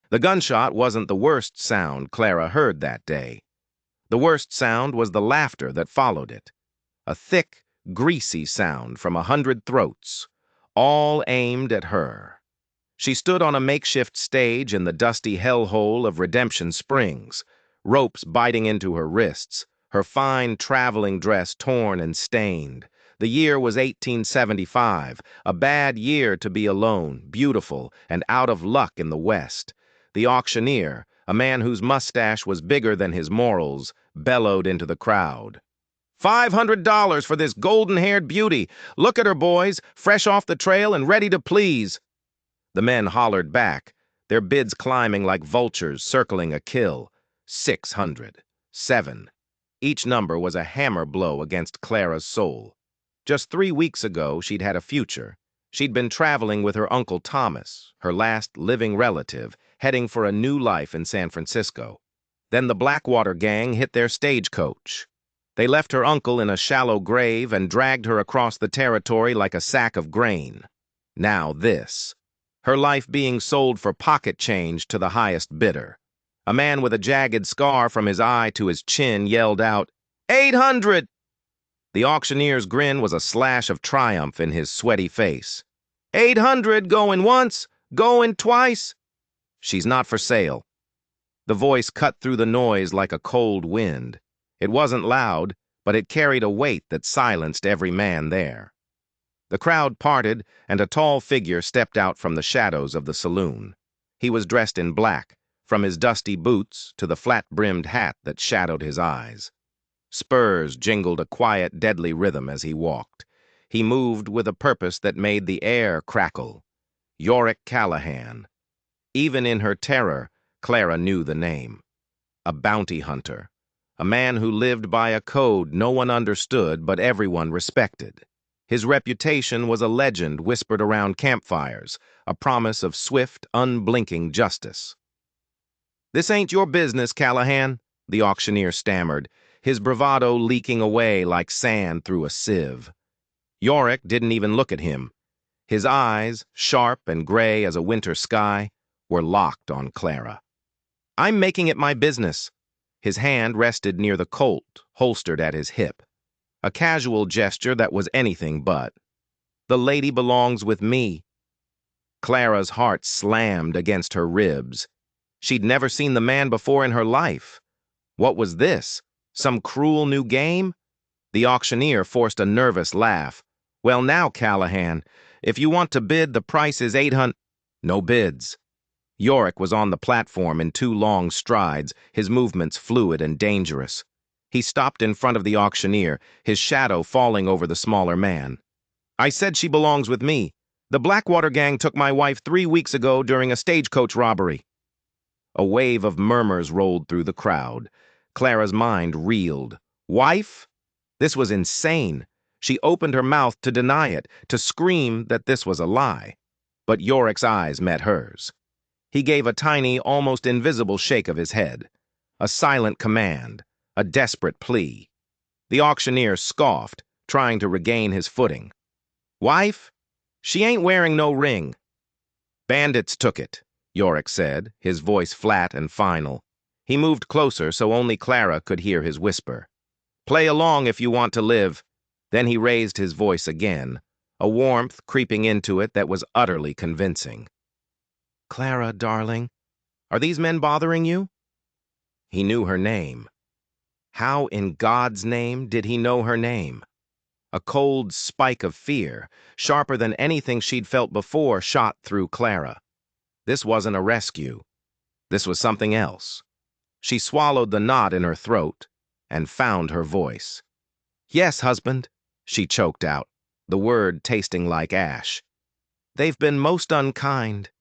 The gunshot wasn't the worst sound Clara heard that day. The worst sound was the laughter that followed it. A thick, greasy sound from 100 throats, all aimed at her. She stood on a makeshift stage in the dusty hellhole of Redemption Springs, ropes biting into her wrists, her fine traveling dress torn and stained. The year was 1875, a bad year to be alone, beautiful, and out of luck in the West. The auctioneer, a man whose mustache was bigger than his morals, bellowed into the crowd. $500 for this golden-haired beauty. Look at her, boys, fresh off the trail and ready to please. The men hollered back, their bids climbing like vultures circling a kill. 600. 7. Each number was a hammer blow against Clara's soul. Just 3 weeks ago, she'd had a future. She'd been traveling with her Uncle Thomas, her last living relative, heading for a new life in San Francisco. Then the Blackwater gang hit their stagecoach. They left her uncle in a shallow grave and dragged her across the territory like a sack of grain. Now this. Her life being sold for pocket change to the highest bidder. A man with a jagged scar from his eye to his chin yelled out, "800!" The auctioneer's grin was a slash of triumph in his sweaty face. 800 going once, going twice. She's not for sale. The voice cut through the noise like a cold wind. It wasn't loud, but it carried a weight that silenced every man there. The crowd parted, and a tall figure stepped out from the shadows of the saloon. He was dressed in black, from his dusty boots to the flat-brimmed hat that shadowed his eyes. Spurs jingled a quiet, deadly rhythm as he walked. He moved with a purpose that made the air crackle. Yorick Callahan. Even in her terror, Clara knew the name. A bounty hunter. A man who lived by a code no one understood but everyone respected. His reputation was a legend whispered around campfires, a promise of swift, unblinking justice. "This ain't your business, Callahan," the auctioneer stammered, his bravado leaking away like sand through a sieve. Yorick didn't even look at him. His eyes, sharp and gray as a winter sky, were locked on Clara. "I'm making it my business." His hand rested near the Colt, holstered at his hip. A casual gesture that was anything but. "The lady belongs with me." Clara's heart slammed against her ribs. She'd never seen the man before in her life. What was this? Some cruel new game? The auctioneer forced a nervous laugh. "Well now, Callahan, if you want to bid, the price is 800. No bids. Yorick was on the platform in 2 long strides, his movements fluid and dangerous. He stopped in front of the auctioneer, his shadow falling over the smaller man. "I said she belongs with me. The Blackwater gang took my wife 3 weeks ago during a stagecoach robbery." A wave of murmurs rolled through the crowd. Clara's mind reeled. Wife? This was insane. She opened her mouth to deny it, to scream that this was a lie. But Yorick's eyes met hers. He gave a tiny, almost invisible shake of his head. A silent command, a desperate plea. The auctioneer scoffed, trying to regain his footing. "Wife? She ain't wearing no ring." "Bandits took it," Yorick said, his voice flat and final. He moved closer so only Clara could hear his whisper. "Play along if you want to live." Then he raised his voice again, a warmth creeping into it that was utterly convincing. "Clara, darling, are these men bothering you?" He knew her name. How in God's name did he know her name? A cold spike of fear, sharper than anything she'd felt before, shot through Clara. This wasn't a rescue. This was something else. She swallowed the knot in her throat and found her voice. "Yes, husband," she choked out, the word tasting like ash. "They've been most unkind."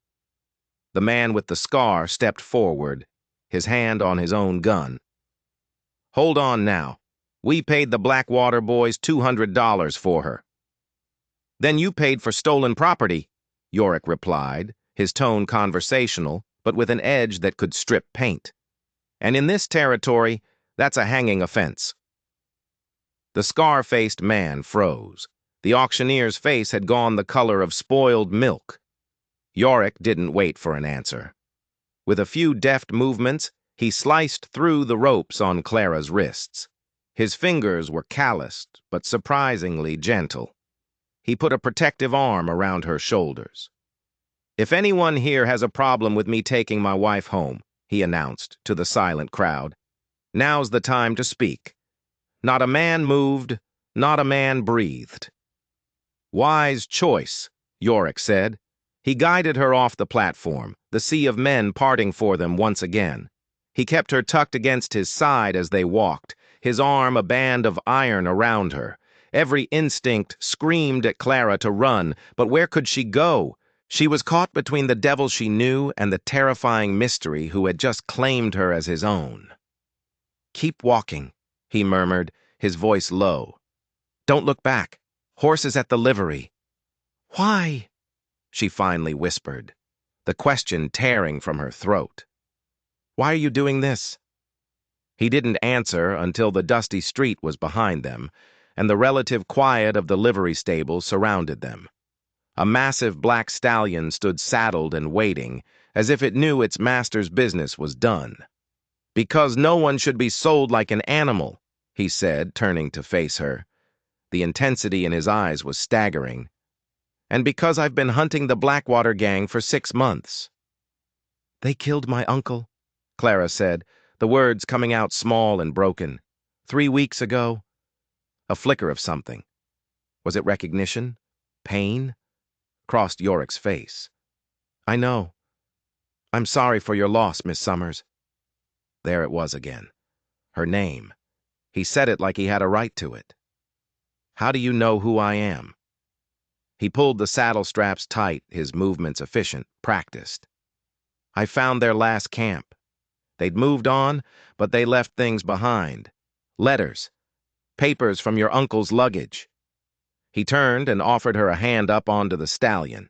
The man with the scar stepped forward, his hand on his own gun. "Hold on now. We paid the Blackwater boys $200 for her." "Then you paid for stolen property," Yorick replied, his tone conversational, but with an edge that could strip paint. "And in this territory, that's a hanging offense." The scar-faced man froze. The auctioneer's face had gone the color of spoiled milk. Yorick didn't wait for an answer. With a few deft movements, he sliced through the ropes on Clara's wrists. His fingers were calloused, but surprisingly gentle. He put a protective arm around her shoulders. "If anyone here has a problem with me taking my wife home," he announced to the silent crowd, "now's the time to speak." Not a man moved, not a man breathed. "Wise choice," Yorick said. He guided her off the platform, the sea of men parting for them once again. He kept her tucked against his side as they walked, his arm a band of iron around her. Every instinct screamed at Clara to run, but where could she go? She was caught between the devil she knew and the terrifying mystery who had just claimed her as his own. "Keep walking," he murmured, his voice low. "Don't look back. Horses at the livery." "Why?" she finally whispered, the question tearing from her throat. "Why are you doing this?" He didn't answer until the dusty street was behind them, and the relative quiet of the livery stable surrounded them. A massive black stallion stood saddled and waiting, as if it knew its master's business was done. "Because no one should be sold like an animal," he said, turning to face her. The intensity in his eyes was staggering. "And because I've been hunting the Blackwater gang for 6 months." "They killed my uncle," Clara said, the words coming out small and broken. "3 weeks ago." A flicker of something. Was it recognition? Pain? Crossed Yorick's face. "I know. I'm sorry for your loss, Miss Summers." There it was again. Her name. He said it like he had a right to it. "How do you know who I am?" He pulled the saddle straps tight, his movements efficient, practiced. "I found their last camp. They'd moved on, but they left things behind. Letters. Papers from your uncle's luggage." He turned and offered her a hand up onto the stallion.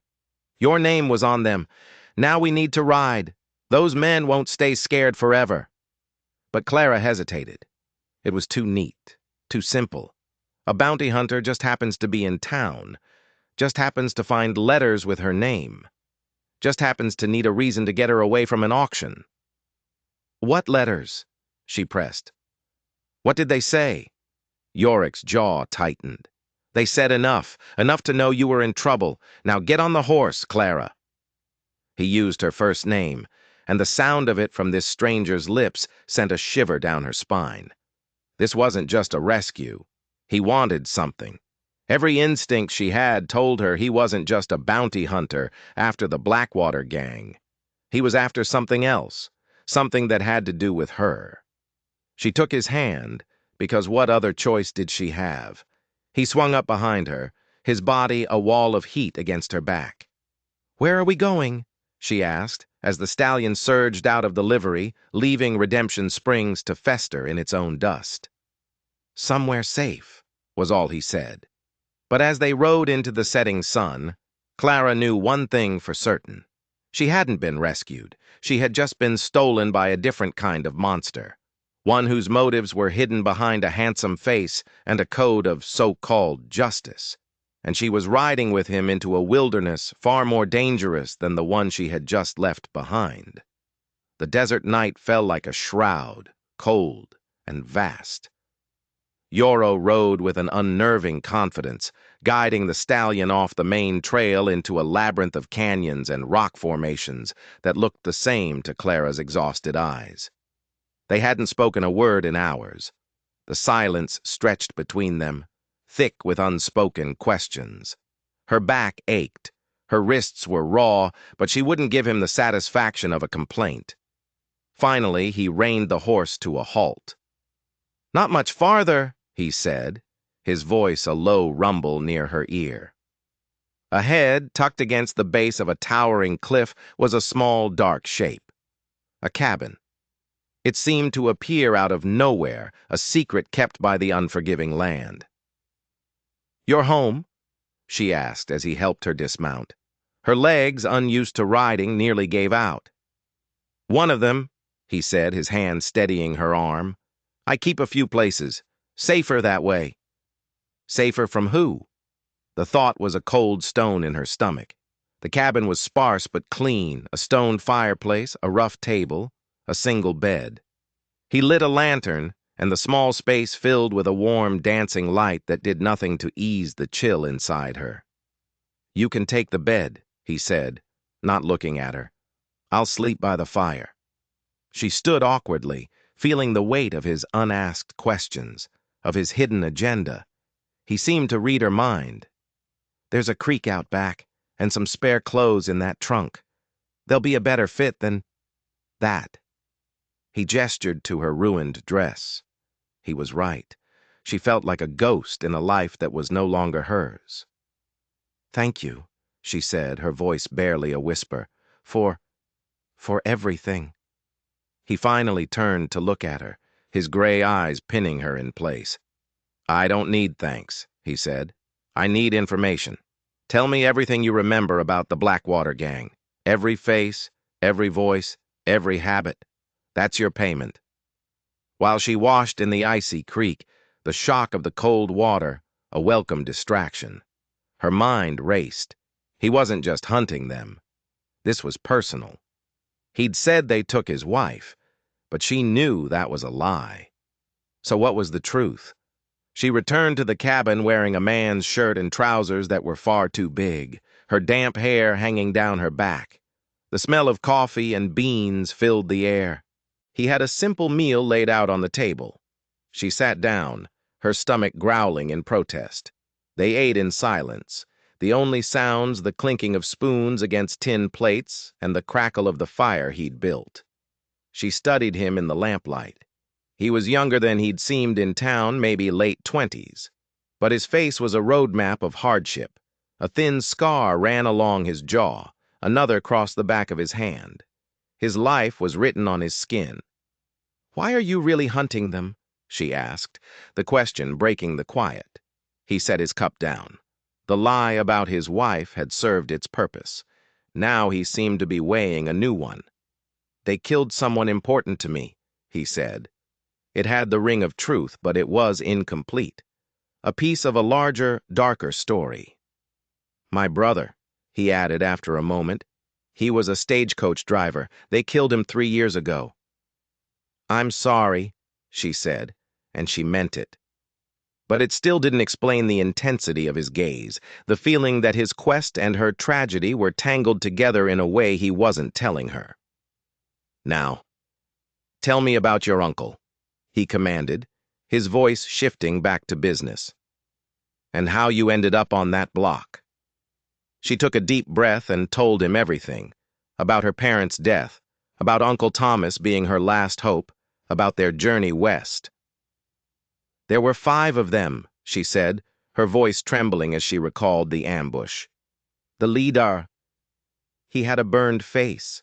"Your name was on them. Now we need to ride. Those men won't stay scared forever." But Clara hesitated. It was too neat, too simple. A bounty hunter just happens to be in town, just happens to find letters with her name, just happens to need a reason to get her away from an auction. "What letters?" she pressed. "What did they say?" Yorick's jaw tightened. "They said enough to know you were in trouble. Now get on the horse, Clara." He used her first name, and the sound of it from this stranger's lips sent a shiver down her spine. This wasn't just a rescue. He wanted something. Every instinct she had told her he wasn't just a bounty hunter after the Blackwater gang. He was after something else, something that had to do with her. She took his hand, because what other choice did she have? He swung up behind her, his body a wall of heat against her back. "Where are we going?" she asked, as the stallion surged out of the livery, leaving Redemption Springs to fester in its own dust. "Somewhere safe," was all he said. But as they rode into the setting sun, Clara knew one thing for certain. She hadn't been rescued. She had just been stolen by a different kind of monster, one whose motives were hidden behind a handsome face and a code of so-called justice. And she was riding with him into a wilderness far more dangerous than the one she had just left behind. The desert night fell like a shroud, cold and vast. Yoro rode with an unnerving confidence, guiding the stallion off the main trail into a labyrinth of canyons and rock formations that looked the same to Clara's exhausted eyes. They hadn't spoken a word in hours. The silence stretched between them, thick with unspoken questions. Her back ached. Her wrists were raw, but she wouldn't give him the satisfaction of a complaint. Finally, he reined the horse to a halt. "Not much farther," he said, his voice a low rumble near her ear. Ahead, tucked against the base of a towering cliff, was a small, dark shape. A cabin. It seemed to appear out of nowhere, a secret kept by the unforgiving land. "You're home?" she asked as he helped her dismount. Her legs, unused to riding, nearly gave out. "One of them," he said, his hand steadying her arm. "I keep a few places. Safer that way." Safer from who? The thought was a cold stone in her stomach. The cabin was sparse but clean, a stone fireplace, a rough table, a single bed. He lit a lantern, and the small space filled with a warm, dancing light that did nothing to ease the chill inside her. "You can take the bed," he said, not looking at her. "I'll sleep by the fire." She stood awkwardly, feeling the weight of his unasked questions, of his hidden agenda. He seemed to read her mind. "There's a creek out back, and some spare clothes in that trunk. They'll be a better fit than that." He gestured to her ruined dress. He was right. She felt like a ghost in a life that was no longer hers. "Thank you," she said, her voice barely a whisper, for everything." He finally turned to look at her, his gray eyes pinning her in place. "I don't need thanks," he said. "I need information. Tell me everything you remember about the Blackwater gang. Every face, every voice, every habit. That's your payment." While she washed in the icy creek, the shock of the cold water, a welcome distraction. Her mind raced. He wasn't just hunting them. This was personal. He'd said they took his wife, but she knew that was a lie. So what was the truth? She returned to the cabin wearing a man's shirt and trousers that were far too big, her damp hair hanging down her back. The smell of coffee and beans filled the air. He had a simple meal laid out on the table. She sat down, her stomach growling in protest. They ate in silence, the only sounds the clinking of spoons against tin plates and the crackle of the fire he'd built. She studied him in the lamplight. He was younger than he'd seemed in town, maybe late 20s. But his face was a roadmap of hardship. A thin scar ran along his jaw, another crossed the back of his hand. His life was written on his skin. "Why are you really hunting them?" she asked, the question breaking the quiet. He set his cup down. The lie about his wife had served its purpose. Now he seemed to be weighing a new one. "They killed someone important to me," he said. It had the ring of truth, but it was incomplete. A piece of a larger, darker story. "My brother," he added after a moment. "He was a stagecoach driver. They killed him 3 years ago." "I'm sorry," she said, and she meant it. But it still didn't explain the intensity of his gaze, the feeling that his quest and her tragedy were tangled together in a way he wasn't telling her. "Now, tell me about your uncle," he commanded, his voice shifting back to business. "And how you ended up on that block." She took a deep breath and told him everything, about her parents' death, about Uncle Thomas being her last hope, about their journey west. "There were 5 of them," she said, her voice trembling as she recalled the ambush. "The leader, he had a burned face."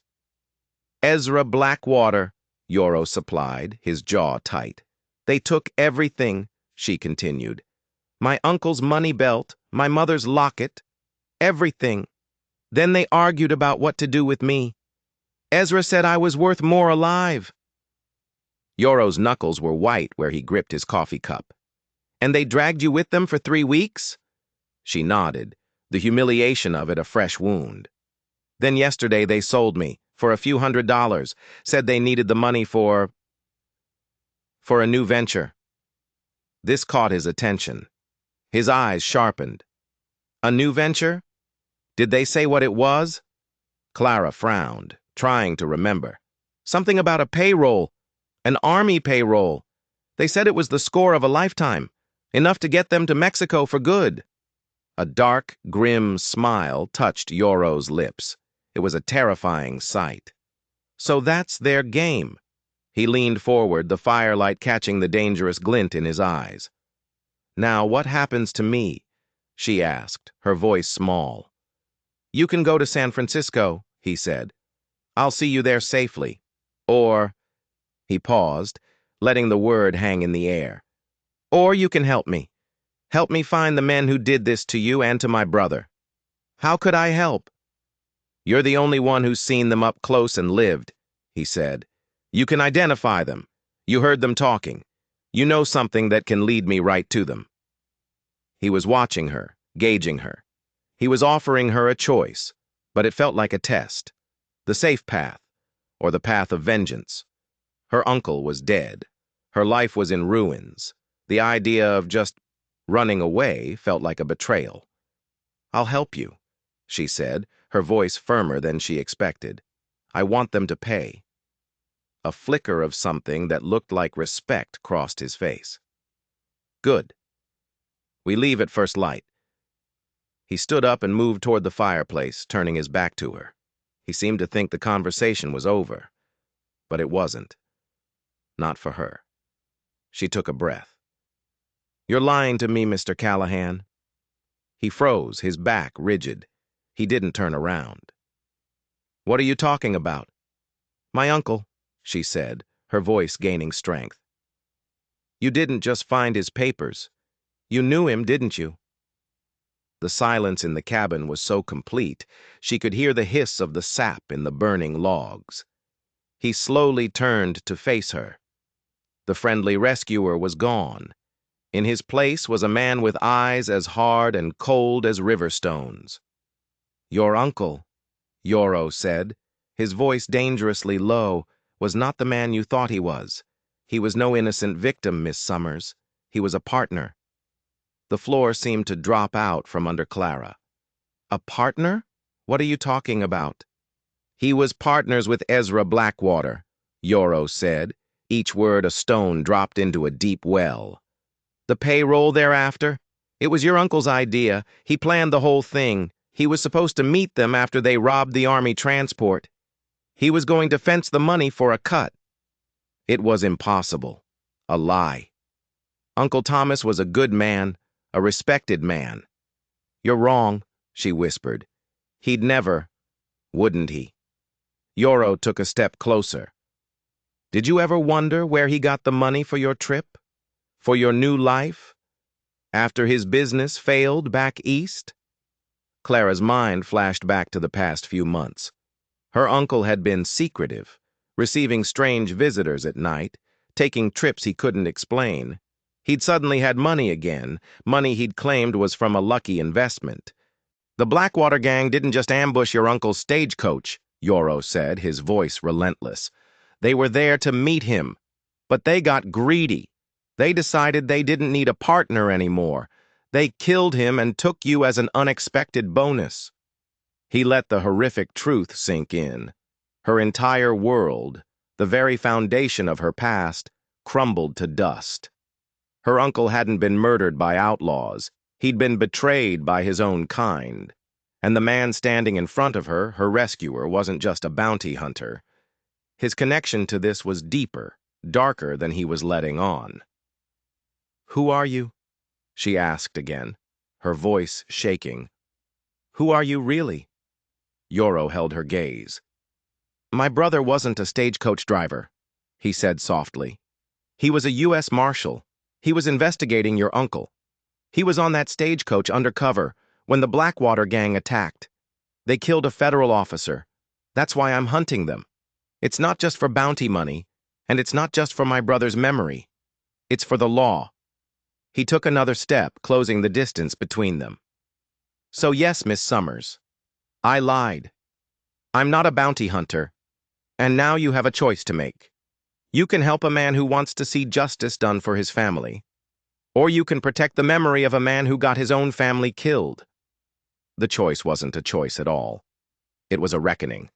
"Ezra Blackwater," Yoro supplied, his jaw tight. "They took everything," she continued. "My uncle's money belt, my mother's locket, everything. Then they argued about what to do with me. Ezra said I was worth more alive." Yoro's knuckles were white where he gripped his coffee cup. "And they dragged you with them for 3 weeks?" She nodded, the humiliation of it a fresh wound. "Then yesterday they sold me, for a few $100s, said they needed the money for a new venture." This caught his attention. His eyes sharpened. "A new venture? Did they say what it was?" Clara frowned, trying to remember. "Something about a payroll. An army payroll. They said it was the score of a lifetime, enough to get them to Mexico for good." A dark, grim smile touched Yoro's lips. It was a terrifying sight. "So that's their game." He leaned forward, the firelight catching the dangerous glint in his eyes. "Now, what happens to me?" she asked, her voice small. "You can go to San Francisco," he said. "I'll see you there safely. Or," he paused, letting the word hang in the air, "or you can help me. Help me find the men who did this to you and to my brother." "How could I help?" "You're the only one who's seen them up close and lived," he said. "You can identify them. You heard them talking. You know something that can lead me right to them." He was watching her, gauging her. He was offering her a choice. But it felt like a test, the safe path, or the path of vengeance. Her uncle was dead. Her life was in ruins. The idea of just running away felt like a betrayal. "I'll help you," she said, her voice firmer than she expected. "I want them to pay." A flicker of something that looked like respect crossed his face. "Good. We leave at first light." He stood up and moved toward the fireplace, turning his back to her. He seemed to think the conversation was over, but it wasn't. Not for her. She took a breath. "You're lying to me, Mr. Callahan." He froze, his back rigid. He didn't turn around. "What are you talking about?" "My uncle," she said, her voice gaining strength. "You didn't just find his papers. You knew him, didn't you?" The silence in the cabin was so complete, she could hear the hiss of the sap in the burning logs. He slowly turned to face her. The friendly rescuer was gone. In his place was a man with eyes as hard and cold as river stones. "Your uncle," Yoro said, his voice dangerously low, "was not the man you thought he was. He was no innocent victim, Miss Summers. He was a partner." The floor seemed to drop out from under Clara. "A partner? What are you talking about?" "He was partners with Ezra Blackwater," Yoro said, each word a stone dropped into a deep well. "The payroll thereafter? It was your uncle's idea. He planned the whole thing. He was supposed to meet them after they robbed the army transport. He was going to fence the money for a cut. It was impossible. A lie. Uncle Thomas was a good man, a respected man." "You're wrong," she whispered. "He'd never, wouldn't he?" Yoro took a step closer. "Did you ever wonder where he got the money for your trip? For your new life? After his business failed back east?" Clara's mind flashed back to the past few months. Her uncle had been secretive, receiving strange visitors at night, taking trips he couldn't explain. He'd suddenly had money again, money he'd claimed was from a lucky investment. "The Blackwater gang didn't just ambush your uncle's stagecoach," Yoro said, his voice relentless. "They were there to meet him. But they got greedy. They decided they didn't need a partner anymore. They killed him and took you as an unexpected bonus." He let the horrific truth sink in. Her entire world, the very foundation of her past, crumbled to dust. Her uncle hadn't been murdered by outlaws. He'd been betrayed by his own kind. And the man standing in front of her, her rescuer, wasn't just a bounty hunter. His connection to this was deeper, darker than he was letting on. "Who are you?" she asked again, her voice shaking. "Who are you really?" Yoro held her gaze. "My brother wasn't a stagecoach driver," he said softly. "He was a U.S. Marshal. He was investigating your uncle. He was on that stagecoach undercover when the Blackwater gang attacked. They killed a federal officer. That's why I'm hunting them. It's not just for bounty money, and it's not just for my brother's memory. It's for the law." He took another step, closing the distance between them. "So yes, Miss Summers, I lied. I'm not a bounty hunter, and now you have a choice to make. You can help a man who wants to see justice done for his family, or you can protect the memory of a man who got his own family killed." The choice wasn't a choice at all. It was a reckoning.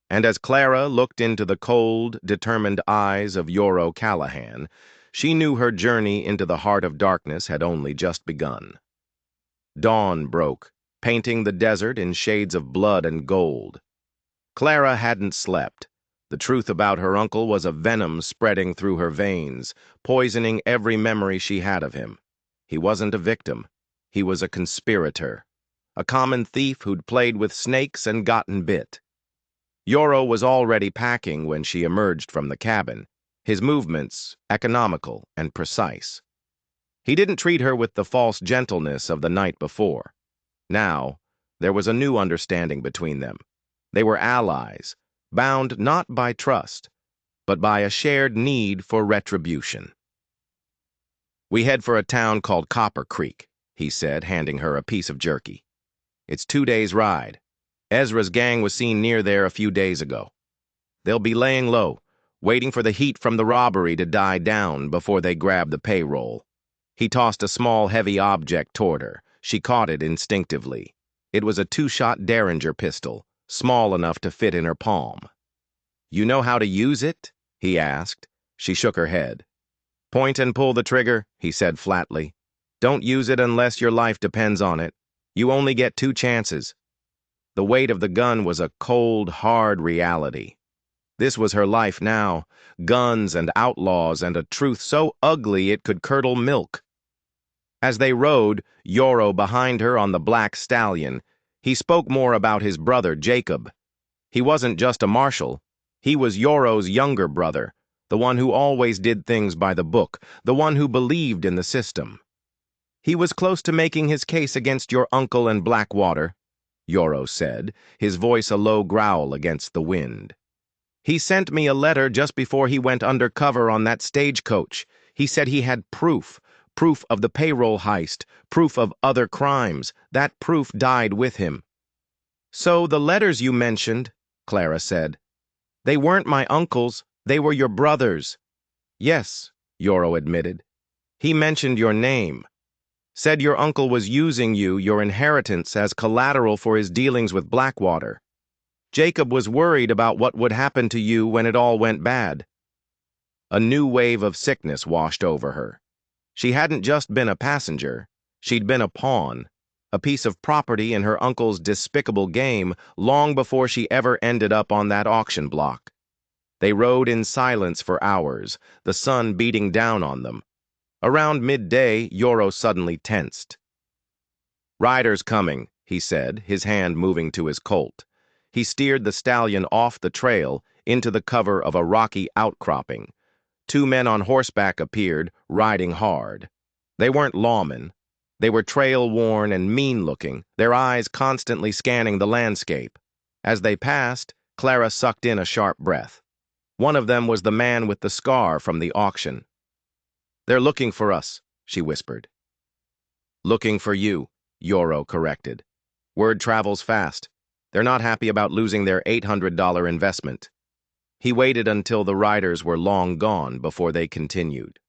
And as Clara looked into the cold, determined eyes of Yoro Callahan, she knew her journey into the heart of darkness had only just begun. Dawn broke, painting the desert in shades of blood and gold. Clara hadn't slept. The truth about her uncle was a venom spreading through her veins, poisoning every memory she had of him. He wasn't a victim. He was a conspirator, a common thief who'd played with snakes and gotten bit. Yoro was already packing when she emerged from the cabin, his movements economical and precise. He didn't treat her with the false gentleness of the night before. Now, there was a new understanding between them. They were allies, bound not by trust, but by a shared need for retribution. "We head for a town called Copper Creek," he said, handing her a piece of jerky. "It's 2 days' ride. Ezra's gang was seen near there a few days ago. They'll be laying low, waiting for the heat from the robbery to die down before they grab the payroll. He tossed a small, heavy object toward her. She caught it instinctively. It was a two-shot Derringer pistol, small enough to fit in her palm. "You know how to use it?" he asked. She shook her head. "Point and pull the trigger," he said flatly. "Don't use it unless your life depends on it. You only get 2 chances." The weight of the gun was a cold, hard reality. This was her life now, guns and outlaws and a truth so ugly it could curdle milk. As they rode, Yoro behind her on the black stallion, he spoke more about his brother, Jacob. He wasn't just a marshal. He was Yoro's younger brother, the one who always did things by the book, the one who believed in the system. "He was close to making his case against your uncle and Blackwater," Yoro said, his voice a low growl against the wind. "He sent me a letter just before he went undercover on that stagecoach. He said he had proof of the payroll heist, proof of other crimes. That proof died with him." "So the letters you mentioned," Clara said, "they weren't my uncle's, they were your brother's." "Yes," Yoro admitted. "He mentioned your name. Said your uncle was using you, your inheritance, as collateral for his dealings with Blackwater. Jacob was worried about what would happen to you when it all went bad." A new wave of sickness washed over her. She hadn't just been a passenger, she'd been a pawn, a piece of property in her uncle's despicable game long before she ever ended up on that auction block. They rode in silence for hours, the sun beating down on them. Around midday, Yoro suddenly tensed. "Rider's coming," he said, his hand moving to his Colt. He steered the stallion off the trail into the cover of a rocky outcropping. 2 men on horseback appeared, riding hard. They weren't lawmen. They were trail-worn and mean-looking, their eyes constantly scanning the landscape. As they passed, Clara sucked in a sharp breath. One of them was the man with the scar from the auction. "They're looking for us," she whispered. "Looking for you," Yoro corrected. "Word travels fast. They're not happy about losing their $800 investment." He waited until the riders were long gone before they continued.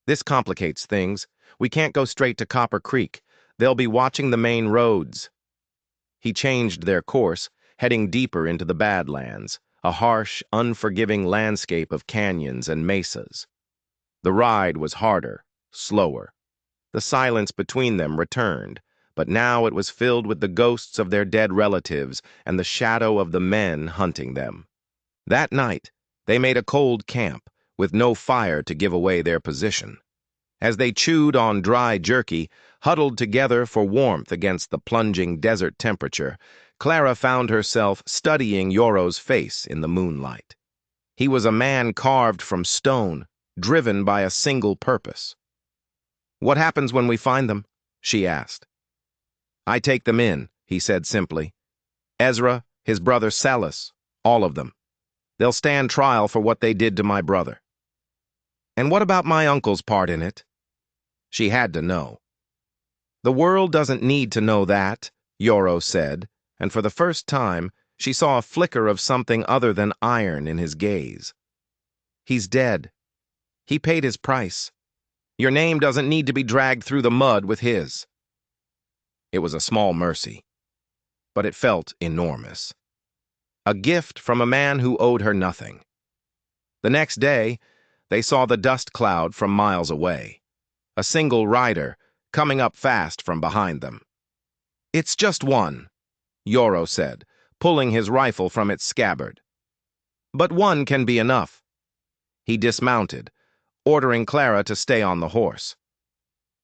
"This complicates things. We can't go straight to Copper Creek. They'll be watching the main roads." He changed their course, heading deeper into the Badlands, a harsh, unforgiving landscape of canyons and mesas. The ride was harder, slower. The silence between them returned, but now it was filled with the ghosts of their dead relatives and the shadow of the men hunting them. That night, they made a cold camp, with no fire to give away their position. As they chewed on dry jerky, huddled together for warmth against the plunging desert temperature, Clara found herself studying Yoro's face in the moonlight. He was a man carved from stone, driven by a single purpose. "What happens when we find them?" she asked. "I take them in," he said simply. "Ezra, his brother Salas, all of them. They'll stand trial for what they did to my brother." "And what about my uncle's part in it?" She had to know. "The world doesn't need to know that," Yoro said, and for the first time, she saw a flicker of something other than iron in his gaze. "He's dead. He paid his price. Your name doesn't need to be dragged through the mud with his." It was a small mercy, but it felt enormous. A gift from a man who owed her nothing. The next day, they saw the dust cloud from miles away. A single rider, coming up fast from behind them. "It's just one," Yoro said, pulling his rifle from its scabbard. "But one can be enough." He dismounted, ordering Clara to stay on the horse.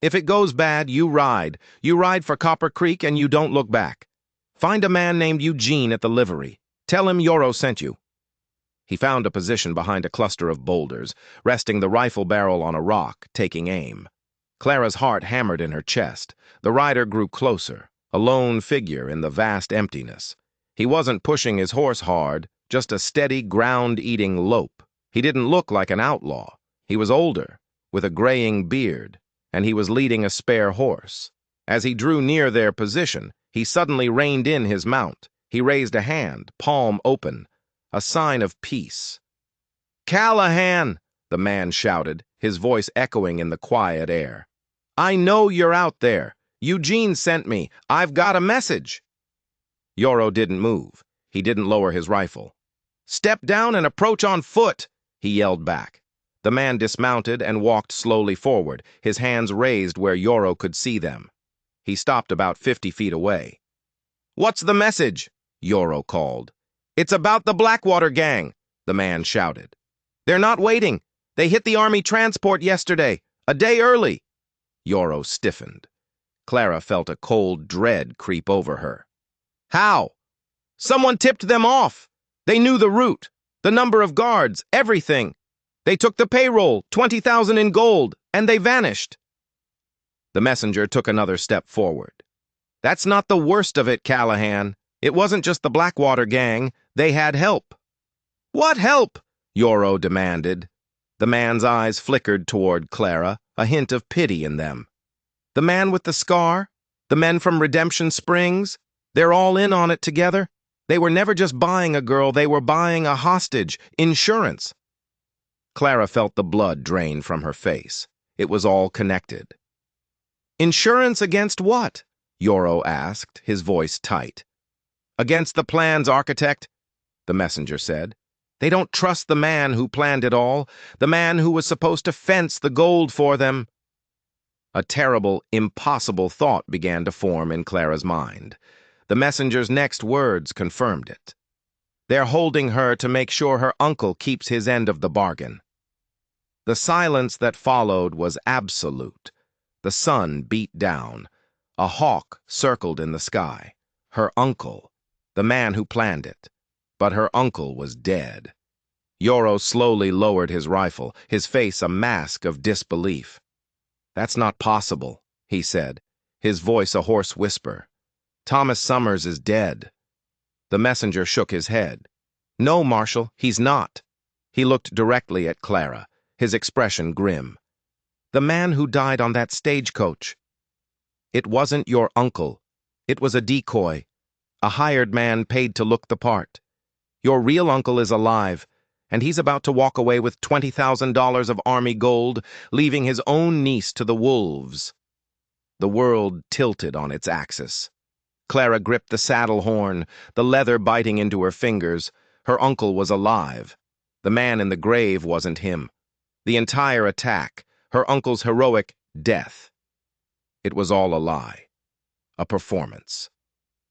"If it goes bad, you ride. You ride for Copper Creek and you don't look back. Find a man named Eugene at the livery. Tell him Yoro sent you." He found a position behind a cluster of boulders, resting the rifle barrel on a rock, taking aim. Clara's heart hammered in her chest. The rider grew closer, a lone figure in the vast emptiness. He wasn't pushing his horse hard, just a steady, ground-eating lope. He didn't look like an outlaw. He was older, with a graying beard, and he was leading a spare horse. As he drew near their position, he suddenly reined in his mount, He raised a hand, palm open, a sign of peace. "Callahan!" the man shouted, his voice echoing in the quiet air. "I know you're out there. Eugene sent me. I've got a message." Yoro didn't move. He didn't lower his rifle. "Step down and approach on foot," he yelled back. The man dismounted and walked slowly forward, his hands raised where Yoro could see them. He stopped about 50 feet away. "What's the message?" Yoro called. "It's about the Blackwater gang," the man shouted. "They're not waiting. They hit the Army transport yesterday, a day early." Yoro stiffened. Clara felt a cold dread creep over her. "How?" "Someone tipped them off. They knew the route, the number of guards, everything. They took the payroll, 20,000 in gold, and they vanished." The messenger took another step forward. "That's not the worst of it, Callahan. It wasn't just the Blackwater gang. They had help." "What help?" Yoro demanded. The man's eyes flickered toward Clara, a hint of pity in them. "The man with the scar? The men from Redemption Springs? They're all in on it together. They were never just buying a girl, they were buying a hostage, insurance." Clara felt the blood drain from her face. It was all connected. "Insurance against what?" Yoro asked, his voice tight. "Against the plan's architect," the messenger said. "They don't trust the man who planned it all, the man who was supposed to fence the gold for them." A terrible, impossible thought began to form in Clara's mind. The messenger's next words confirmed it. "They're holding her to make sure her uncle keeps his end of the bargain." The silence that followed was absolute. The sun beat down. A hawk circled in the sky. Her uncle, the man who planned it. But her uncle was dead. Yoro slowly lowered his rifle, his face a mask of disbelief. "That's not possible," he said, his voice a hoarse whisper. "Thomas Summers is dead." The messenger shook his head. "No, Marshal, he's not." He looked directly at Clara, his expression grim. "The man who died on that stagecoach. It wasn't your uncle. It was a decoy, a hired man paid to look the part. Your real uncle is alive, and he's about to walk away with $20,000 of Army gold, leaving his own niece to the wolves." The world tilted on its axis. Clara gripped the saddle horn, the leather biting into her fingers. Her uncle was alive. The man in the grave wasn't him. The entire attack, her uncle's heroic death. It was all a lie. A performance.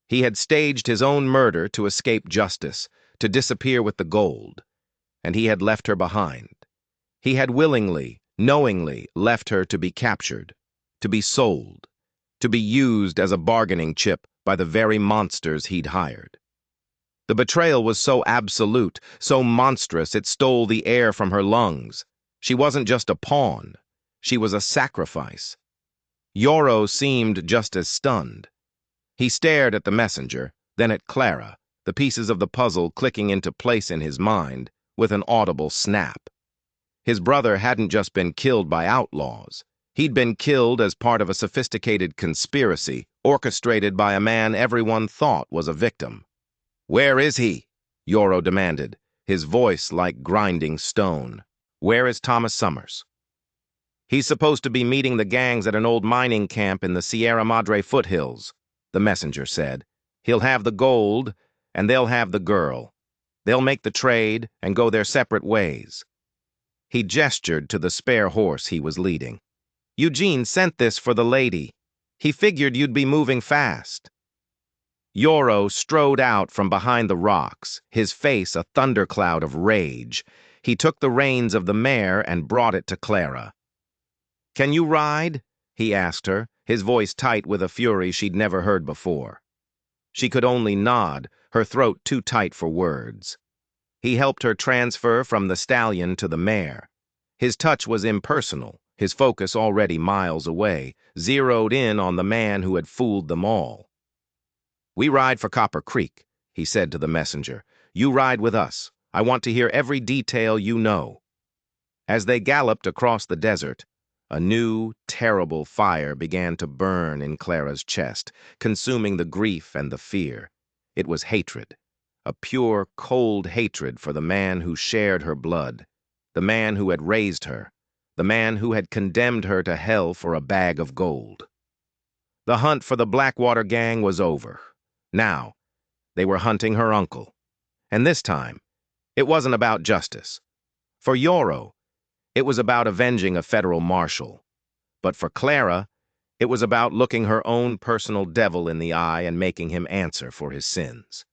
He had staged his own murder to escape justice, to disappear with the gold. And he had left her behind. He had willingly, knowingly left her to be captured, to be sold, to be used as a bargaining chip by the very monsters he'd hired. The betrayal was so absolute, so monstrous it stole the air from her lungs. She wasn't just a pawn. She was a sacrifice. Yoro seemed just as stunned. He stared at the messenger, then at Clara, the pieces of the puzzle clicking into place in his mind with an audible snap. His brother hadn't just been killed by outlaws. He'd been killed as part of a sophisticated conspiracy orchestrated by a man everyone thought was a victim. "Where is he?" Yoro demanded, his voice like grinding stone. "Where is Thomas Summers?" "He's supposed to be meeting the gangs at an old mining camp in the Sierra Madre foothills," the messenger said. "He'll have the gold, and they'll have the girl. They'll make the trade and go their separate ways." He gestured to the spare horse he was leading. "Eugene sent this for the lady. He figured you'd be moving fast." Yoro strode out from behind the rocks, his face a thundercloud of rage. He took the reins of the mare and brought it to Clara. "Can you ride?" he asked her, his voice tight with a fury she'd never heard before. She could only nod, her throat too tight for words. He helped her transfer from the stallion to the mare. His touch was impersonal, his focus already miles away, zeroed in on the man who had fooled them all. "We ride for Copper Creek," he said to the messenger. "You ride with us. I want to hear every detail you know." As they galloped across the desert, a new, terrible fire began to burn in Clara's chest, consuming the grief and the fear. It was hatred, a pure, cold hatred for the man who shared her blood, the man who had raised her, the man who had condemned her to hell for a bag of gold. The hunt for the Blackwater gang was over. Now, they were hunting her uncle. And this time, it wasn't about justice. For Yoro, it was about avenging a federal marshal. But for Clara, it was about looking her own personal devil in the eye and making him answer for his sins.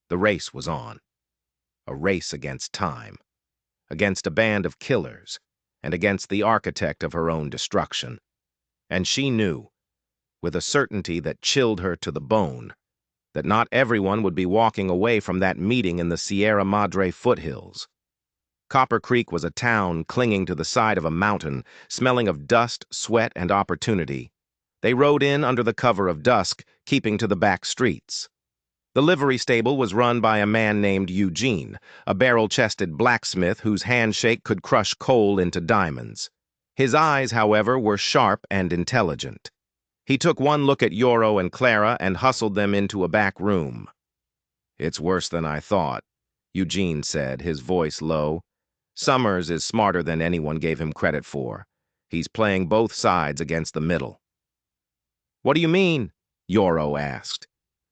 The race was on. A race against time, against a band of killers, and against the architect of her own destruction. And she knew, with a certainty that chilled her to the bone, that not everyone would be walking away from that meeting in the Sierra Madre foothills. Copper Creek was a town clinging to the side of a mountain, smelling of dust, sweat, and opportunity. They rode in under the cover of dusk, keeping to the back streets. The livery stable was run by a man named Eugene, a barrel-chested blacksmith whose handshake could crush coal into diamonds. His eyes, however, were sharp and intelligent. He took one look at Yoro and Clara and hustled them into a back room. "It's worse than I thought," Eugene said, his voice low. "Summers is smarter than anyone gave him credit for. He's playing both sides against the middle." "What do you mean?" Yoro asked.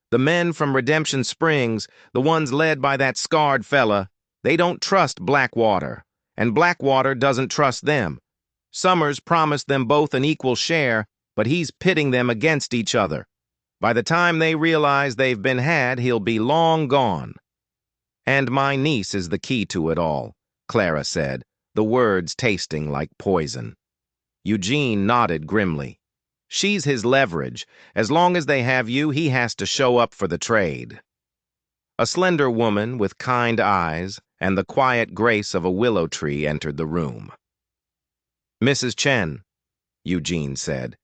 "The men from Redemption Springs, the ones led by that scarred fella, they don't trust Blackwater, and Blackwater doesn't trust them. Summers promised them both an equal share, but he's pitting them against each other. By the time they realize they've been had, he'll be long gone." "And my niece is the key to it all," Clara said, the words tasting like poison. Eugene nodded grimly. "She's his leverage. As long as they have you, he has to show up for the trade." A slender woman with kind eyes and the quiet grace of a willow tree entered the room. "Mrs. Chen," Eugene said.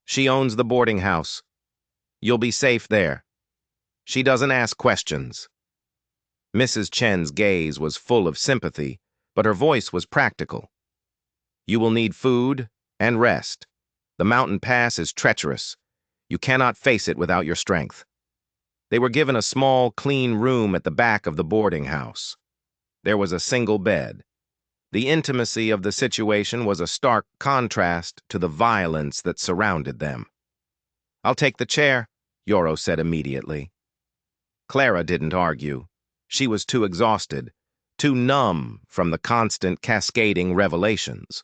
"She owns the boarding house. You'll be safe there. She doesn't ask questions." Mrs. Chen's gaze was full of sympathy, but her voice was practical. "You will need food and rest. The mountain pass is treacherous. You cannot face it without your strength." They were given a small, clean room at the back of the boarding house. There was a single bed. The intimacy of the situation was a stark contrast to the violence that surrounded them. "I'll take the chair," Yoro said immediately. Clara didn't argue. She was too exhausted, too numb from the constant cascading revelations.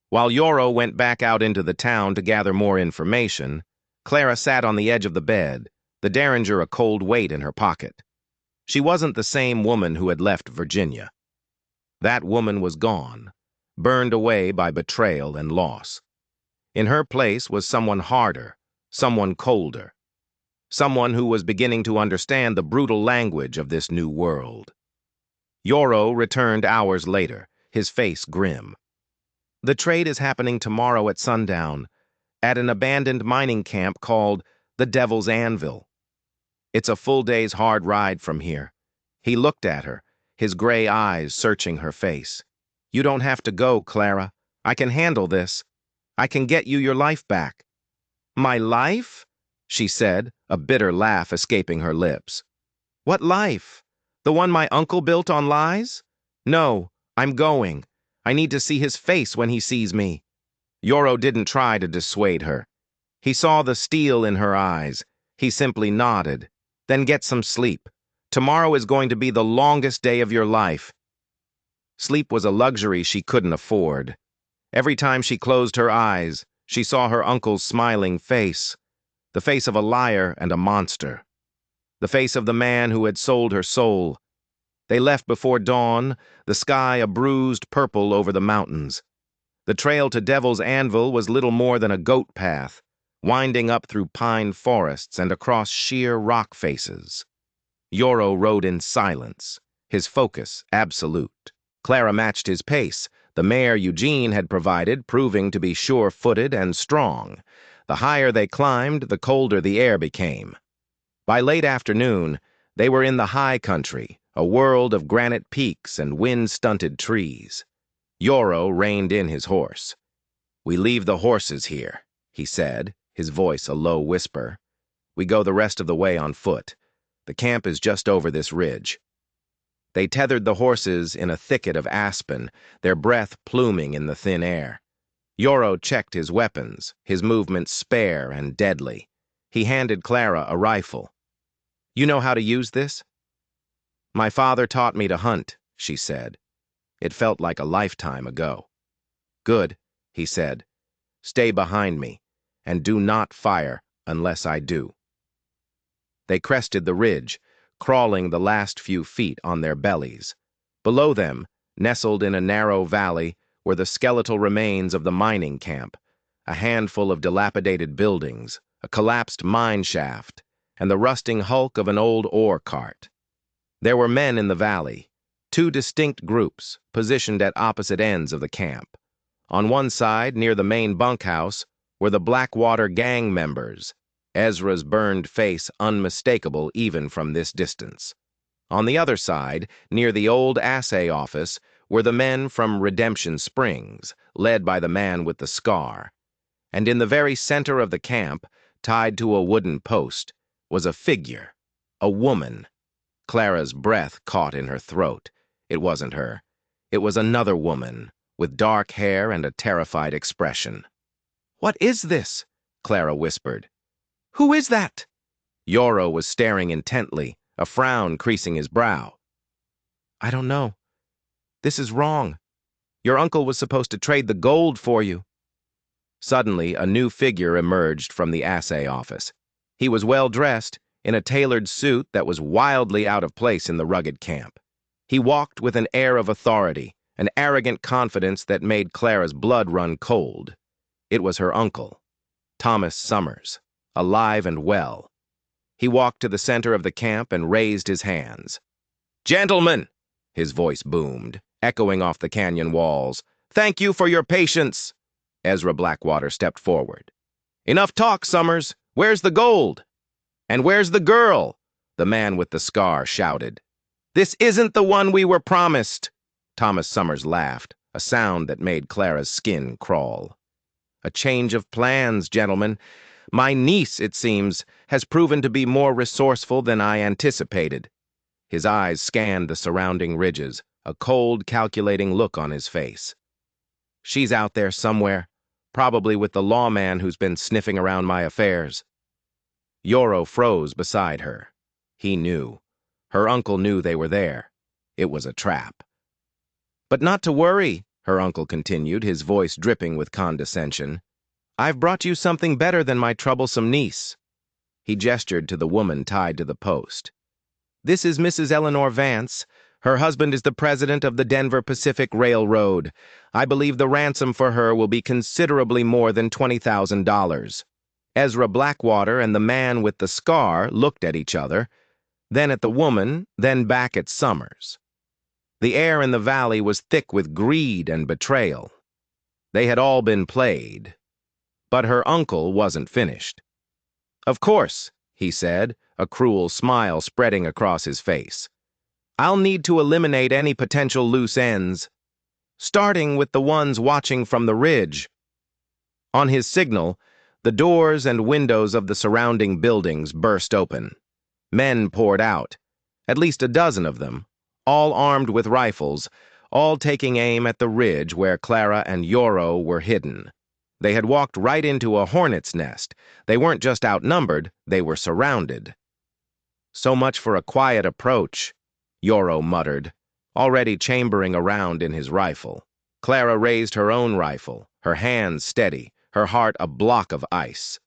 While Yoro went back out into the town to gather more information, Clara sat on the edge of the bed, the Derringer a cold weight in her pocket. She wasn't the same woman who had left Virginia. That woman was gone, burned away by betrayal and loss. In her place was someone harder, someone colder. Someone who was beginning to understand the brutal language of this new world. Yoro returned hours later, his face grim. "The trade is happening tomorrow at sundown, at an abandoned mining camp called the Devil's Anvil. It's a full day's hard ride from here." He looked at her, his gray eyes searching her face. "You don't have to go, Clara. I can handle this. I can get you your life back." "My life?" she said, a bitter laugh escaping her lips. "What life? The one my uncle built on lies? No, I'm going. I need to see his face when he sees me." Yoro didn't try to dissuade her. He saw the steel in her eyes. He simply nodded. "Then get some sleep. Tomorrow is going to be the longest day of your life." Sleep was a luxury she couldn't afford. Every time she closed her eyes, she saw her uncle's smiling face. The face of a liar and a monster. The face of the man who had sold her soul. They left before dawn, the sky a bruised purple over the mountains. The trail to Devil's Anvil was little more than a goat path, winding up through pine forests and across sheer rock faces. Yoro rode in silence, his focus absolute. Clara matched his pace, the mare Eugene had provided proving to be sure-footed and strong. The higher they climbed, the colder the air became. By late afternoon, they were in the high country, a world of granite peaks and wind-stunted trees. Yoro reined in his horse. "We leave the horses here," he said, his voice a low whisper. "We go the rest of the way on foot. The camp is just over this ridge." They tethered the horses in a thicket of aspen, their breath pluming in the thin air. Yoro checked his weapons, his movements spare and deadly. He handed Clara a rifle. "You know how to use this?" "My father taught me to hunt," she said. It felt like a lifetime ago. "Good," he said. "Stay behind me, and do not fire unless I do." They crested the ridge, crawling the last few feet on their bellies. Below them, nestled in a narrow valley, were the skeletal remains of the mining camp, a handful of dilapidated buildings, a collapsed mine shaft, and the rusting hulk of an old ore cart. There were men in the valley, two distinct groups, positioned at opposite ends of the camp. On one side, near the main bunkhouse, were the Blackwater gang members, Ezra's burned face unmistakable even from this distance. On the other side, near the old assay office, were the men from Redemption Springs, led by the man with the scar. And in the very center of the camp, tied to a wooden post, was a figure, a woman. Clara's breath caught in her throat. It wasn't her. It was another woman, with dark hair and a terrified expression. "What is this?" Clara whispered. "Who is that?" Yoro was staring intently, a frown creasing his brow. "I don't know. This is wrong. Your uncle was supposed to trade the gold for you." Suddenly, a new figure emerged from the assay office. He was well-dressed, in a tailored suit that was wildly out of place in the rugged camp. He walked with an air of authority, an arrogant confidence that made Clara's blood run cold. It was her uncle, Thomas Summers, alive and well. He walked to the center of the camp and raised his hands. "Gentlemen," his voice boomed, echoing off the canyon walls, "thank you for your patience." Ezra Blackwater stepped forward. "Enough talk, Summers. Where's the gold?" "And where's the girl?" the man with the scar shouted. "This isn't the one we were promised." Thomas Summers laughed, a sound that made Clara's skin crawl. "A change of plans, gentlemen. My niece, it seems, has proven to be more resourceful than I anticipated." His eyes scanned the surrounding ridges, a cold, calculating look on his face. "She's out there somewhere, probably with the lawman who's been sniffing around my affairs." Yoro froze beside her. He knew. Her uncle knew they were there. It was a trap. "But not to worry," her uncle continued, his voice dripping with condescension. "I've brought you something better than my troublesome niece." He gestured to the woman tied to the post. "This is Mrs. Eleanor Vance. Her husband is the president of the Denver Pacific Railroad. I believe the ransom for her will be considerably more than $20,000. Ezra Blackwater and the man with the scar looked at each other, then at the woman, then back at Summers. The air in the valley was thick with greed and betrayal. They had all been played. But her uncle wasn't finished. "Of course," he said, a cruel smile spreading across his face. "I'll need to eliminate any potential loose ends, starting with the ones watching from the ridge." On his signal, the doors and windows of the surrounding buildings burst open. Men poured out, at least a dozen of them, all armed with rifles, all taking aim at the ridge where Clara and Yoro were hidden. They had walked right into a hornet's nest. They weren't just outnumbered, they were surrounded. "So much for a quiet approach," Yoro muttered, already chambering around in his rifle. Clara raised her own rifle, her hands steady, her heart a block of ice.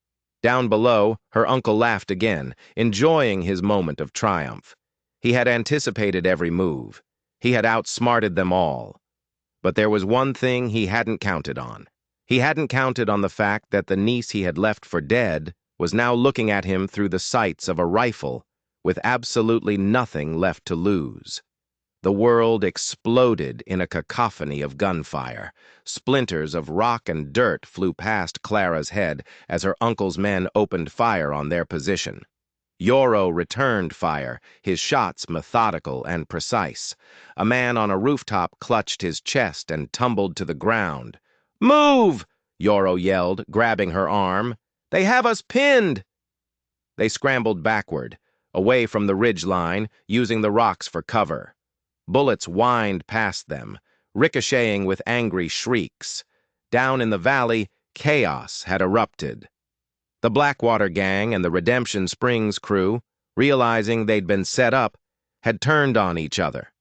Down below, her uncle laughed again, enjoying his moment of triumph. He had anticipated every move. He had outsmarted them all. But there was one thing he hadn't counted on. He hadn't counted on the fact that the niece he had left for dead was now looking at him through the sights of a rifle, with absolutely nothing left to lose. The world exploded in a cacophony of gunfire. Splinters of rock and dirt flew past Clara's head as her uncle's men opened fire on their position. Yoro returned fire, his shots methodical and precise. A man on a rooftop clutched his chest and tumbled to the ground. "Move!" Yoro yelled, grabbing her arm. "They have us pinned!" They scrambled backward, away from the ridge line, using the rocks for cover. Bullets whined past them, ricocheting with angry shrieks. Down in the valley, chaos had erupted. The Blackwater gang and the Redemption Springs crew, realizing they'd been set up, had turned on each other.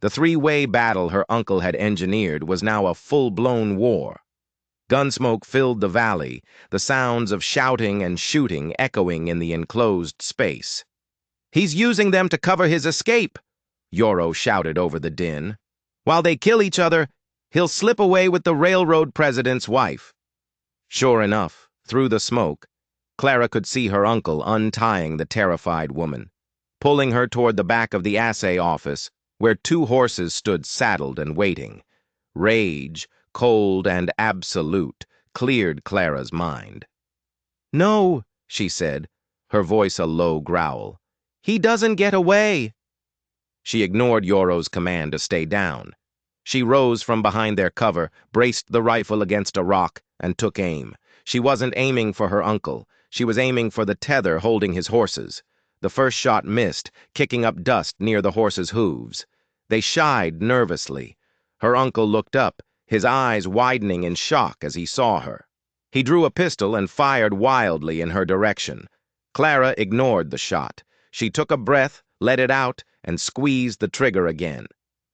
The three-way battle her uncle had engineered was now a full-blown war. Gunsmoke filled the valley, the sounds of shouting and shooting echoing in the enclosed space. "He's using them to cover his escape," Yoro shouted over the din. "While they kill each other, he'll slip away with the railroad president's wife." Sure enough, through the smoke, Clara could see her uncle untying the terrified woman, pulling her toward the back of the assay office, where two horses stood saddled and waiting. Rage, cold and absolute, cleared Clara's mind. "No," she said, her voice a low growl. "He doesn't get away." She ignored Yoro's command to stay down. She rose from behind their cover, braced the rifle against a rock, and took aim. She wasn't aiming for her uncle. She was aiming for the tether holding his horses. The first shot missed, kicking up dust near the horses' hooves. They shied nervously. Her uncle looked up, his eyes widening in shock as he saw her. He drew a pistol and fired wildly in her direction. Clara ignored the shot. She took a breath, let it out, and squeezed the trigger again.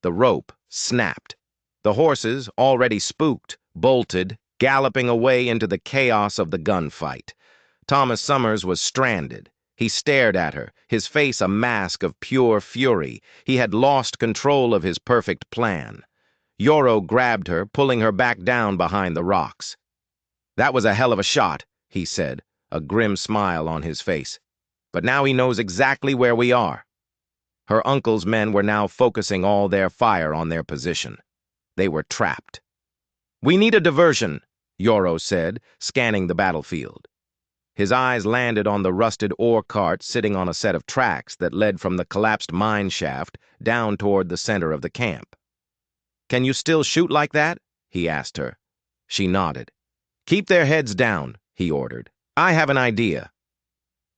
The rope snapped. The horses, already spooked, bolted, galloping away into the chaos of the gunfight. Thomas Summers was stranded. He stared at her, his face a mask of pure fury. He had lost control of his perfect plan. Yoro grabbed her, pulling her back down behind the rocks. "That was a hell of a shot," he said, a grim smile on his face. "But now he knows exactly where we are." Her uncle's men were now focusing all their fire on their position. They were trapped. "We need a diversion," Yoro said, scanning the battlefield. His eyes landed on the rusted ore cart sitting on a set of tracks that led from the collapsed mine shaft down toward the center of the camp. "Can you still shoot like that?" he asked her. She nodded. "Keep their heads down," he ordered. "I have an idea."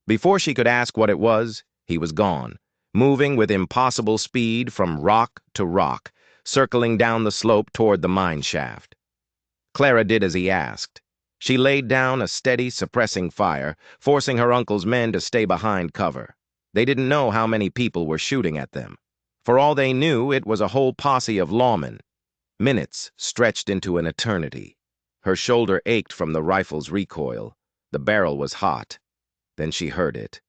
Before she could ask what it was, he was gone, moving with impossible speed from rock to rock, circling down the slope toward the mine shaft. Clara did as he asked. She laid down a steady, suppressing fire, forcing her uncle's men to stay behind cover. They didn't know how many people were shooting at them. For all they knew, it was a whole posse of lawmen. Minutes stretched into an eternity. Her shoulder ached from the rifle's recoil. The barrel was hot. Then she heard it.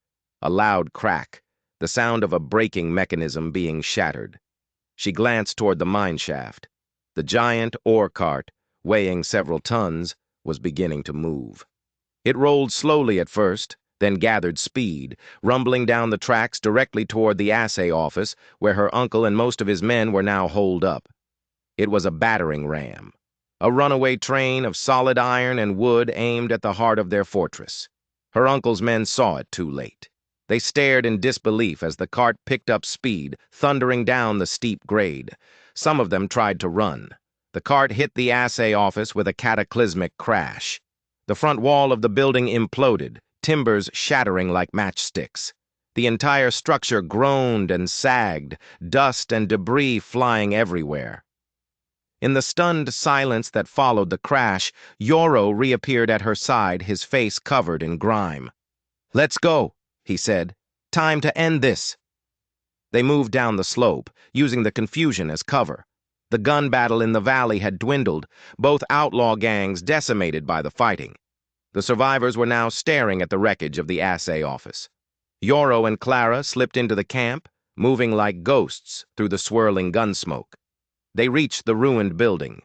A loud crack, the sound of a braking mechanism being shattered. She glanced toward the mine shaft. The giant ore cart, weighing several tons, was beginning to move. It rolled slowly at first, then gathered speed, rumbling down the tracks directly toward the assay office, where her uncle and most of his men were now holed up. It was a battering ram, a runaway train of solid iron and wood aimed at the heart of their fortress. Her uncle's men saw it too late. They stared in disbelief as the cart picked up speed, thundering down the steep grade. Some of them tried to run. The cart hit the assay office with a cataclysmic crash. The front wall of the building imploded, timbers shattering like matchsticks. The entire structure groaned and sagged, dust and debris flying everywhere. In the stunned silence that followed the crash, Yoro reappeared at her side, his face covered in grime. "Let's go," he said. "Time to end this." They moved down the slope, using the confusion as cover. The gun battle in the valley had dwindled, both outlaw gangs decimated by the fighting. The survivors were now staring at the wreckage of the assay office. Yoro and Clara slipped into the camp, moving like ghosts through the swirling gun smoke. They reached the ruined building.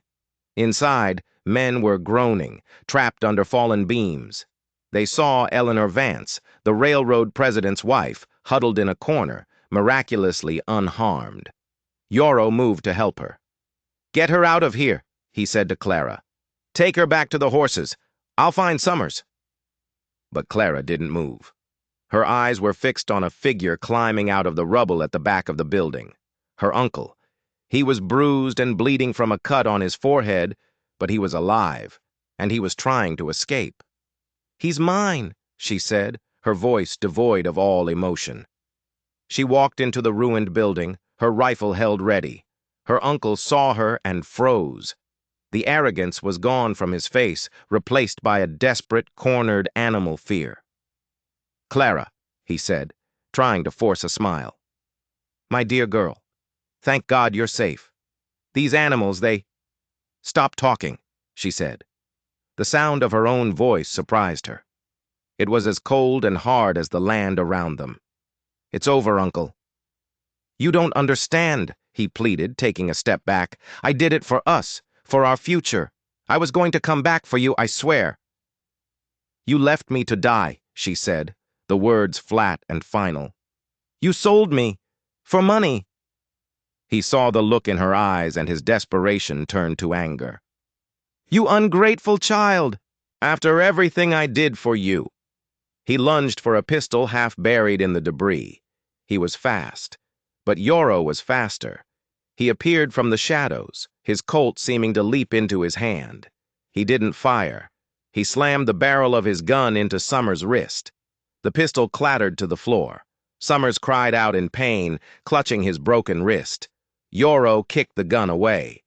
Inside, men were groaning, trapped under fallen beams. They saw Eleanor Vance, the railroad president's wife, huddled in a corner, miraculously unharmed. Yoro moved to help her. "Get her out of here," he said to Clara. "Take her back to the horses. I'll find Summers." But Clara didn't move. Her eyes were fixed on a figure climbing out of the rubble at the back of the building. Her uncle. He was bruised and bleeding from a cut on his forehead, but he was alive, and he was trying to escape. "He's mine," she said, her voice devoid of all emotion. She walked into the ruined building, her rifle held ready. Her uncle saw her and froze. The arrogance was gone from his face, replaced by a desperate, cornered animal fear. "Clara," he said, trying to force a smile. "My dear girl, thank God you're safe. These animals, they—" "Stop talking," she said. The sound of her own voice surprised her. It was as cold and hard as the land around them. "It's over, Uncle." "You don't understand," he pleaded, taking a step back. "I did it for us, for our future. I was going to come back for you, I swear." "You left me to die," she said, the words flat and final. "You sold me. For money." He saw the look in her eyes, and his desperation turned to anger. "You ungrateful child! After everything I did for you." He lunged for a pistol half buried in the debris. He was fast, but Yoro was faster. He appeared from the shadows, his Colt seeming to leap into his hand. He didn't fire. He slammed the barrel of his gun into Summers' wrist. The pistol clattered to the floor. Summers cried out in pain, clutching his broken wrist. Yoro kicked the gun away.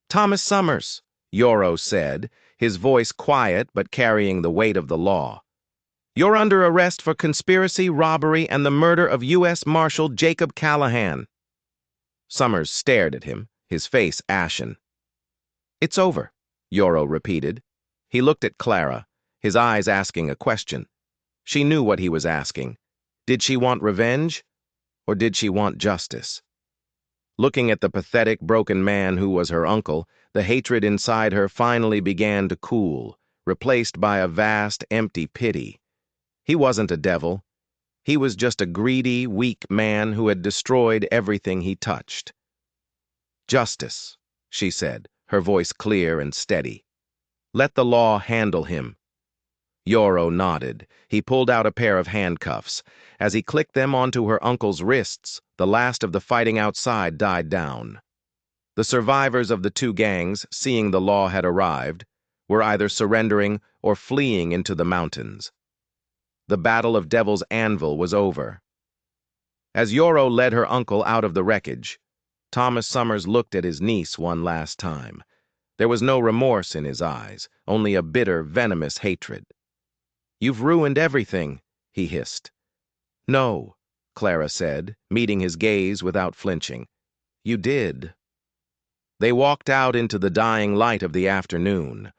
"Thomas Summers," Yoro said, his voice quiet but carrying the weight of the law. "You're under arrest for conspiracy, robbery, and the murder of U.S. Marshal Jacob Callahan." Summers stared at him, his face ashen. "It's over," Yoro repeated. He looked at Clara, his eyes asking a question. She knew what he was asking. Did she want revenge, or did she want justice? Looking at the pathetic, broken man who was her uncle, the hatred inside her finally began to cool, replaced by a vast, empty pity. He wasn't a devil. He was just a greedy, weak man who had destroyed everything he touched. "Justice," she said, her voice clear and steady. "Let the law handle him." Yoro nodded. He pulled out a pair of handcuffs. As he clicked them onto her uncle's wrists, the last of the fighting outside died down. The survivors of the two gangs, seeing the law had arrived, were either surrendering or fleeing into the mountains. The Battle of Devil's Anvil was over. As Yoro led her uncle out of the wreckage, Thomas Summers looked at his niece one last time. There was no remorse in his eyes, only a bitter, venomous hatred. "You've ruined everything," he hissed. "No," Clara said, meeting his gaze without flinching. "You did." They walked out into the dying light of the afternoon.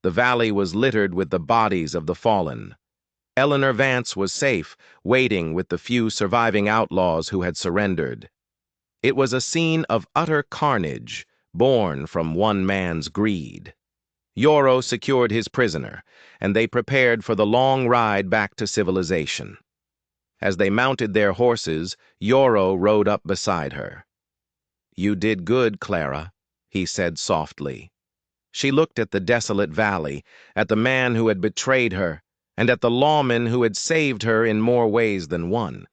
The valley was littered with the bodies of the fallen. Eleanor Vance was safe, waiting with the few surviving outlaws who had surrendered. It was a scene of utter carnage, born from one man's greed. Yoro secured his prisoner, and they prepared for the long ride back to civilization. As they mounted their horses, Yoro rode up beside her. "You did good, Clara," he said softly. She looked at the desolate valley, at the man who had betrayed her, and at the lawman who had saved her in more ways than one.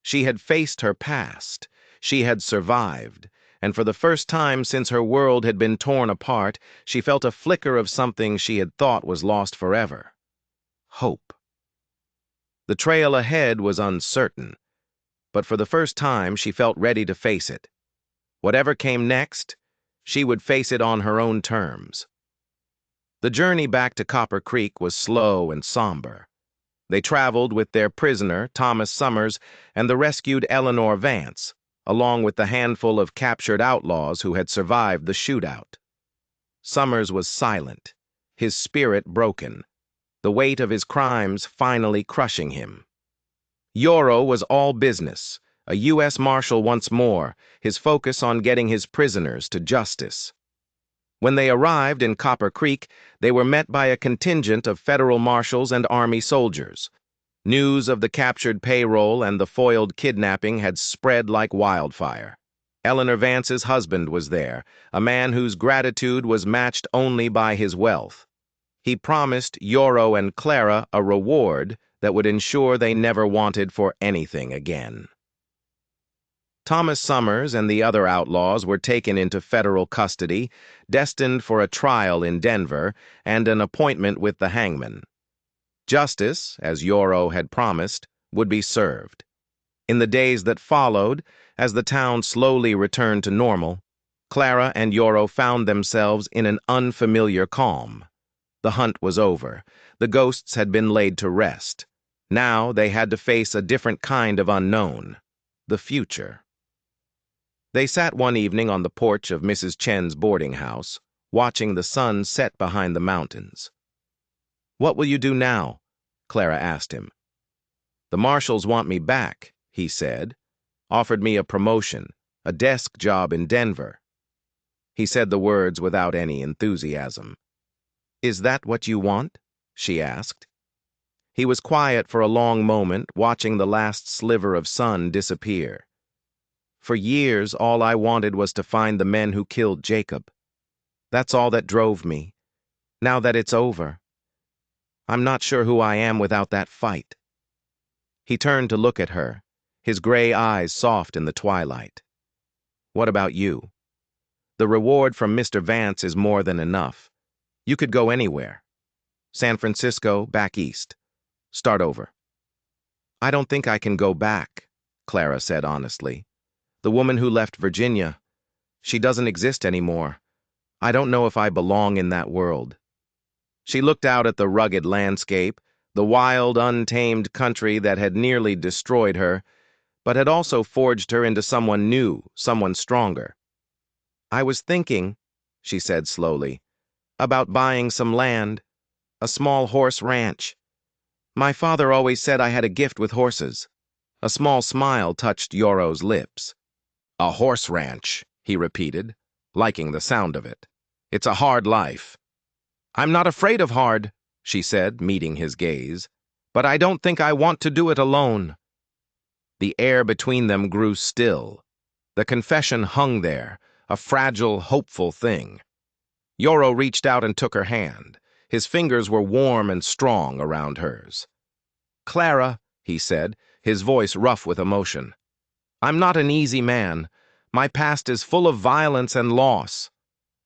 She had faced her past. She had survived, and for the first time since her world had been torn apart, she felt a flicker of something she had thought was lost forever. Hope. The trail ahead was uncertain, but for the first time she felt ready to face it. Whatever came next, she would face it on her own terms. The journey back to Copper Creek was slow and somber. They traveled with their prisoner, Thomas Summers, and the rescued Eleanor Vance, along with the handful of captured outlaws who had survived the shootout. Summers was silent, his spirit broken, the weight of his crimes finally crushing him. Yoro was all business, a U.S. Marshal once more, his focus on getting his prisoners to justice. When they arrived in Copper Creek, they were met by a contingent of federal marshals and army soldiers. News of the captured payroll and the foiled kidnapping had spread like wildfire. Eleanor Vance's husband was there, a man whose gratitude was matched only by his wealth. He promised Yoro and Clara a reward that would ensure they never wanted for anything again. Thomas Summers and the other outlaws were taken into federal custody, destined for a trial in Denver and an appointment with the hangman. Justice, as Yoro had promised, would be served. In the days that followed, as the town slowly returned to normal, Clara and Yoro found themselves in an unfamiliar calm. The hunt was over. The ghosts had been laid to rest. Now they had to face a different kind of unknown, the future. They sat one evening on the porch of Mrs. Chen's boarding house, watching the sun set behind the mountains. "What will you do now?" Clara asked him. "The marshals want me back," he said. "Offered me a promotion, a desk job in Denver." He said the words without any enthusiasm. "Is that what you want?" she asked. He was quiet for a long moment, watching the last sliver of sun disappear. "For years, all I wanted was to find the men who killed Jacob. That's all that drove me. Now that it's over, I'm not sure who I am without that fight." He turned to look at her, his gray eyes soft in the twilight. "What about you? The reward from Mr. Vance is more than enough. You could go anywhere. San Francisco, back east. Start over." "I don't think I can go back," Clara said honestly. "The woman who left Virginia, she doesn't exist anymore. I don't know if I belong in that world." She looked out at the rugged landscape, the wild, untamed country that had nearly destroyed her, but had also forged her into someone new, someone stronger. "I was thinking," she said slowly, "about buying some land, a small horse ranch. My father always said I had a gift with horses." A small smile touched Yoro's lips. "A horse ranch," he repeated, liking the sound of it. "It's a hard life." "I'm not afraid of hard," she said, meeting his gaze, "but I don't think I want to do it alone." The air between them grew still. The confession hung there, a fragile, hopeful thing. Yoro reached out and took her hand. His fingers were warm and strong around hers. "Clara," he said, his voice rough with emotion, "I'm not an easy man. My past is full of violence and loss."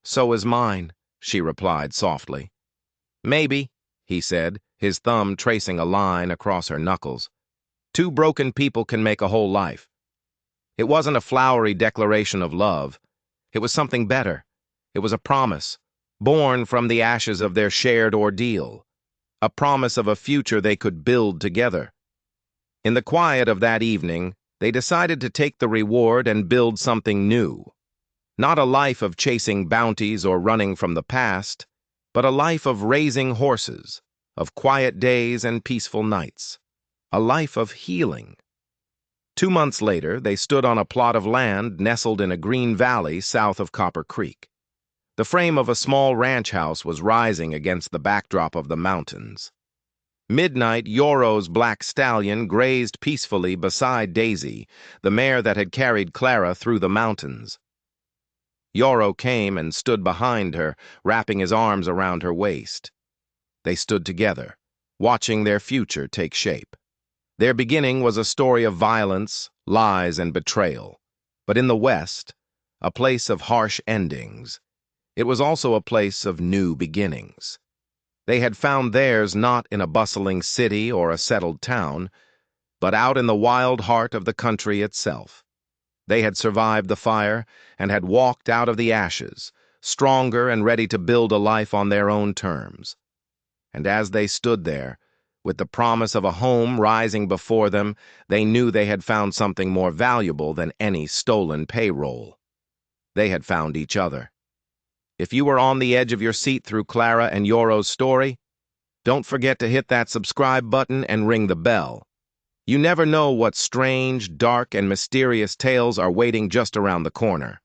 "So is mine," she replied softly. "Maybe," he said, his thumb tracing a line across her knuckles. "Two broken people can make a whole life." It wasn't a flowery declaration of love. It was something better. It was a promise, born from the ashes of their shared ordeal. A promise of a future they could build together. In the quiet of that evening, they decided to take the reward and build something new. Not a life of chasing bounties or running from the past, but a life of raising horses, of quiet days and peaceful nights. A life of healing. 2 months later, they stood on a plot of land nestled in a green valley south of Copper Creek. The frame of a small ranch house was rising against the backdrop of the mountains. Midnight, Yoro's black stallion grazed peacefully beside Daisy, the mare that had carried Clara through the mountains. Yoro came and stood behind her, wrapping his arms around her waist. They stood together, watching their future take shape. Their beginning was a story of violence, lies, and betrayal. But in the West, a place of harsh endings, it was also a place of new beginnings. They had found theirs not in a bustling city or a settled town, but out in the wild heart of the country itself. They had survived the fire and had walked out of the ashes, stronger and ready to build a life on their own terms. And as they stood there, with the promise of a home rising before them, they knew they had found something more valuable than any stolen payroll. They had found each other. If you were on the edge of your seat through Clara and Yoro's story, don't forget to hit that subscribe button and ring the bell. You never know what strange, dark, and mysterious tales are waiting just around the corner.